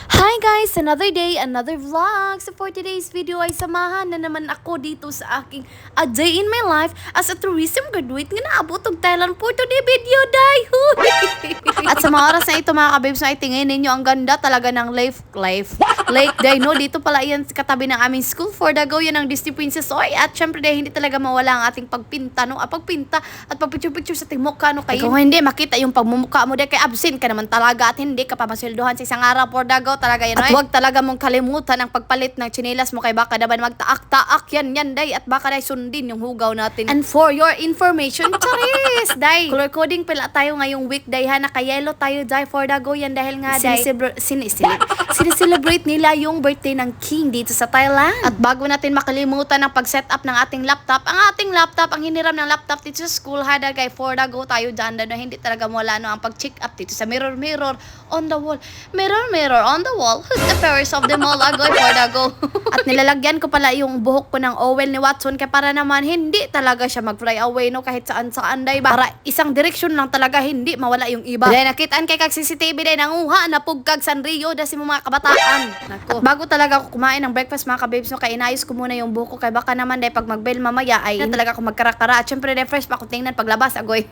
Hi guys! Another day, another vlog. So for today's video ay samahan na naman ako dito sa aking A Day in My Life as a tourism graduate nga naabot og Thailand for today video day. At sa mga oras na ito mga kabibs na itingin ninyo ang ganda talaga ng Lake Day, no? Dito pala yan katabi ng aming school for Dago, yan ang Disney Princess Oy. At syempre day, hindi talaga mawala ang ating pagpinta, no? Pagpinta at pagpicture-picture sa ating mukha, no? Kaya kung hindi makita yung pagmumukha mo day, kay absent ka naman talaga at hindi ka pa masilduhan sa isang araw for Dago talaga yan. At huwag talaga mong kalimutan ang pagpalit ng tsinelas mo kay baka naman magtaak-taak yan day at baka day sundin yung hugaw natin. And for your information, charis, day. Color coding pala tayo ngayong weekday ha, naka-yellow tayo day for Dago yan dahil nga day sineselebrate nila yung birthday ng King dito sa Thailand. At bago natin makalimutan ang pag-set up ng ating laptop, ang hiniram ng laptop dito sa school ha, kay for Dago tayo dyan na hindi talaga wala no ang pag-check up dito sa mirror on the wall. Mirror on the wall. Who's the fairest of them all? Agoy for Dago. At nilalagyan ko pala yung buhok ko ng Owen ni Watson kaya para naman hindi talaga siya mag-fly away no kahit saan day ba. Para isang direksyon lang talaga hindi mawala yung iba. Dahil nakitaan kay kag CCTV day nanguha na pugkag Sanrio dasi mo mga kabataan. Nako. At bago talaga ako kumain ng breakfast mga kababes no kay inayos ko muna yung buhok ko kay baka naman day pag mag-bell mamaya ay na talaga ako magkarakara at syempre day fresh pa ako tingnan paglabas agoy.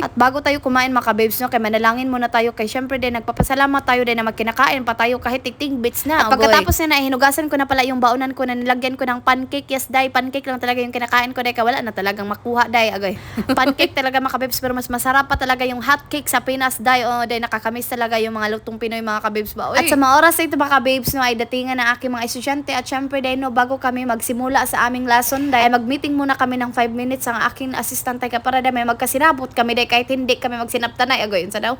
At bago tayo kumain mga kababes no kay manalangin muna tayo kay syempre day nagpapasalamat tayo day na magkinakain pa tayo kahit tig bits na. At pagkatapos na hinugasan ko na pala yung baunan ko na nilagyan ko ng pancake. Yes, day, pancake lang talaga yung kinakain ko, day, wala na talagang makuha, day, agoy. Pancake talaga mga kabibs, pero mas masarap pa talaga yung hot cake sa Pinas, day, day, nakakamiss talaga yung mga lutong Pinoy mga kabibs ba. Oy. At sa mga oras na ito mga kabibs, no, ay datingan ng aking mga estudyante at syempre, day, no, bago kami magsimula sa aming lesson, day, mag-meeting muna kami ng 5 minutes ang aking assistant, day, para day, may magkasinabot kami, day, kahit hindi kami magsinaptanay, agoy, yun sa daw.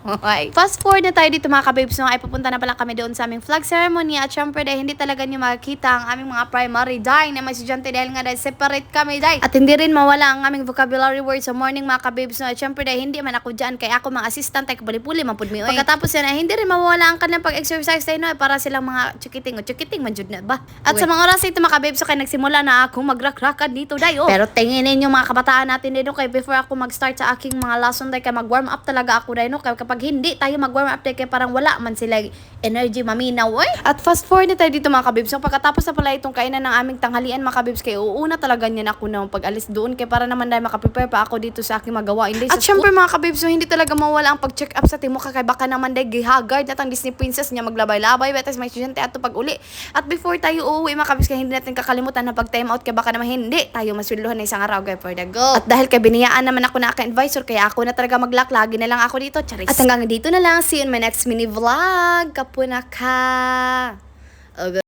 Fast forward na tayo dito mga kabibs, no, ay pupunta na pala kami doon sa aming flag ceremony at syempre dahil hindi talaga nyo makikita ang aming mga primary day na may estudyante dahil nga dahil separate kami day. At hindi rin mawala ang aming vocabulary words sa morning mga kabibs no. At syempre dahil hindi man ako dyan kaya ako mga assistant ay kapuli-puli man pud mi. Pagkatapos yan ay hindi rin mawala ang kanilang pag-exercise day no para silang mga chukiting man jud na ba. At sa mga oras ito mga kabibs so kaya nagsimula na ako magrakrakad dito day. Pero tingin ninyo mga kabataan natin dito kay before ako mag-start sa aking mga lesson day kay mag-warm up talaga ako day no kay kapag hindi tayo mag-warm up day kay parang wala man sila energy maminaw. At fast forward na tayo dito mga kabibs. So pagkatapos na pala itong kainan ng aming tanghalian mga kabibs kay uuna talaga niyan ako na pag-alis doon kay para naman dahil makaprepare pa ako dito sa aking magawain day. At syempre mga kabibs so hindi talaga mawala ang pag-check up sa timuka kay baka naman dahil gihagard na tang Disney Princess niya maglabay-labay betes may estudyante ato pag uli. At before tayo uuwi mga kabibs kay hindi natin kakalimutan na pag time out kay baka naman hindi tayo masweldohan na isang araw kay for the go. At dahil kay biniyaan naman ako na aking advisor kaya ako na talaga mag-lock lagi na lang ako dito charis. At hanggang dito na lang see you in my next mini vlog kapuna ka.